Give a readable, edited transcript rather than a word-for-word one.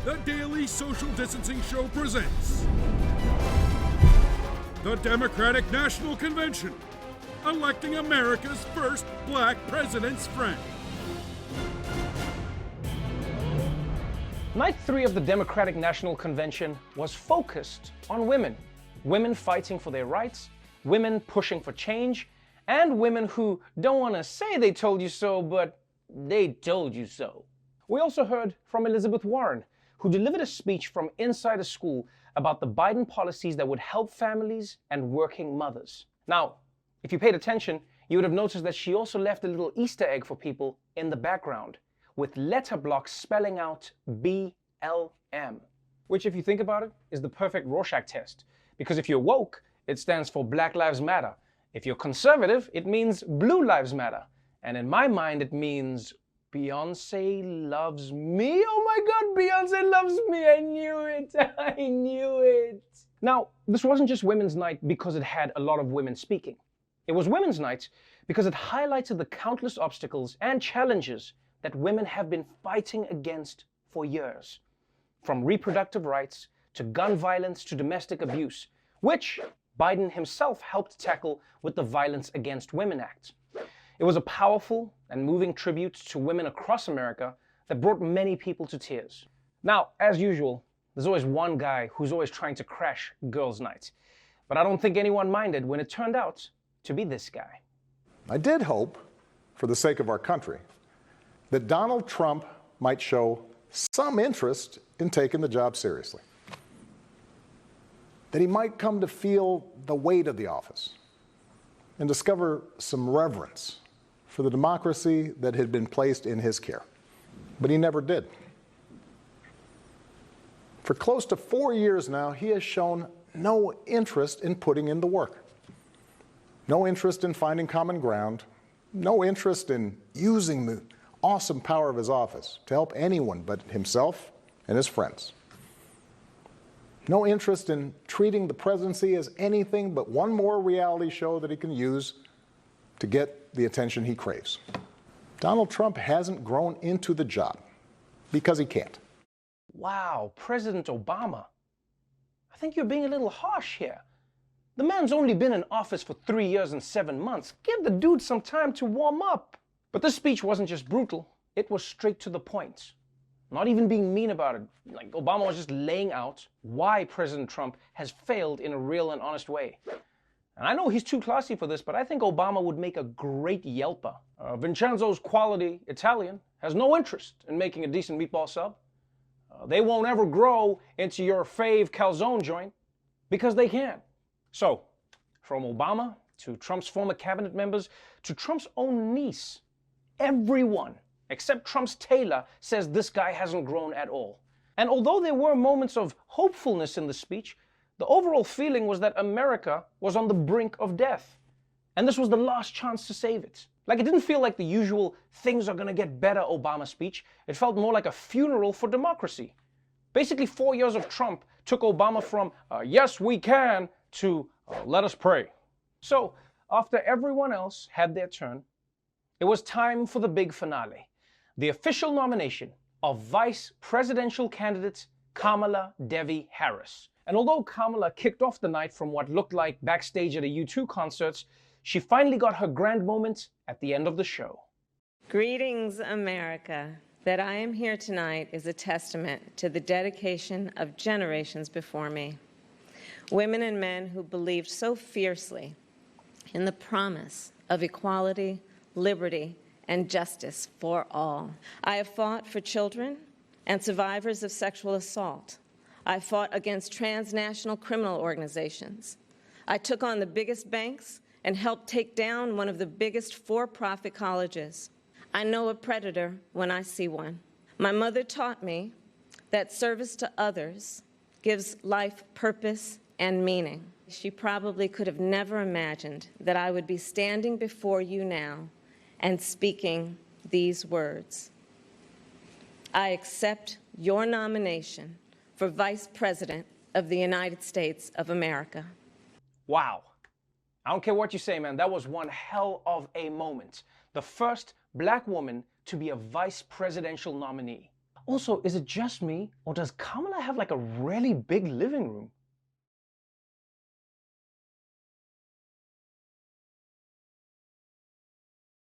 the Daily Social Distancing Show presents the Democratic National Convention, electing America's first black president's friend. Night 3 of the Democratic National Convention was focused on women. Women fighting for their rights, women pushing for change, and women who don't want to say they told you so, but they told you so. We also heard from Elizabeth Warren, who delivered a speech from inside a school about the Biden policies that would help families and working mothers. Now, if you paid attention, you would have noticed that she also left a little Easter egg for people in the background, with letter blocks spelling out BLM, which, if you think about it, is the perfect Rorschach test. Because if you're woke, it stands for Black Lives Matter. If you're conservative, it means Blue Lives Matter. And in my mind, it means Beyonce loves me. Oh my God, Beyonce loves me. I knew it. I knew it. Now, this wasn't just Women's Night because it had a lot of women speaking. It was Women's Night because it highlighted the countless obstacles and challenges that women have been fighting against for years. From reproductive rights to gun violence to domestic abuse, which Biden himself helped tackle with the Violence Against Women Act. It was a powerful and moving tribute to women across America that brought many people to tears. Now, as usual, there's always one guy who's always trying to crash girls' night. But I don't think anyone minded when it turned out to be this guy. I did hope, for the sake of our country, that Donald Trump might show some interest in taking the job seriously. That he might come to feel the weight of the office and discover some reverence for the democracy that had been placed in his care. But he never did. For close to 4 years now, he has shown no interest in putting in the work. No interest in finding common ground. No interest in using the awesome power of his office to help anyone but himself and his friends. No interest in treating the presidency as anything but one more reality show that he can use to get the attention he craves. Donald Trump hasn't grown into the job because he can't. Wow, President Obama. I think you're being a little harsh here. The man's only been in office for 3 years and 7 months. Give the dude some time to warm up. But this speech wasn't just brutal, it was straight to the point. Not even being mean about it. Like, Obama was just laying out why President Trump has failed in a real and honest way. And I know he's too classy for this, but I think Obama would make a great Yelper. Vincenzo's Quality Italian has no interest in making a decent meatball sub. They won't ever grow into your fave calzone joint because they can't. So, from Obama to Trump's former cabinet members to Trump's own niece, everyone except Trump's tailor says this guy hasn't grown at all. And although there were moments of hopefulness in the speech, the overall feeling was that America was on the brink of death. And this was the last chance to save it. Like, it didn't feel like the usual things are gonna get better Obama speech. It felt more like a funeral for democracy. Basically, 4 years of Trump took Obama from yes, we can to let us pray. So, after everyone else had their turn, it was time for the big finale. The official nomination of Vice Presidential candidate Kamala Devi Harris. And although Kamala kicked off the night from what looked like backstage at a U2 concert, she finally got her grand moment at the end of the show. Greetings, America. That I am here tonight is a testament to the dedication of generations before me. Women and men who believed so fiercely in the promise of equality, liberty, and justice for all. I have fought for children and survivors of sexual assault. I fought against transnational criminal organizations. I took on the biggest banks and helped take down one of the biggest for-profit colleges. I know a predator when I see one. My mother taught me that service to others gives life purpose and meaning. She probably could have never imagined that I would be standing before you now and speaking these words. I accept your nomination for Vice President of the United States of America. Wow. I don't care what you say, man. That was one hell of a moment. The first black woman to be a vice presidential nominee. Also, is it just me, or does Kamala have like a really big living room?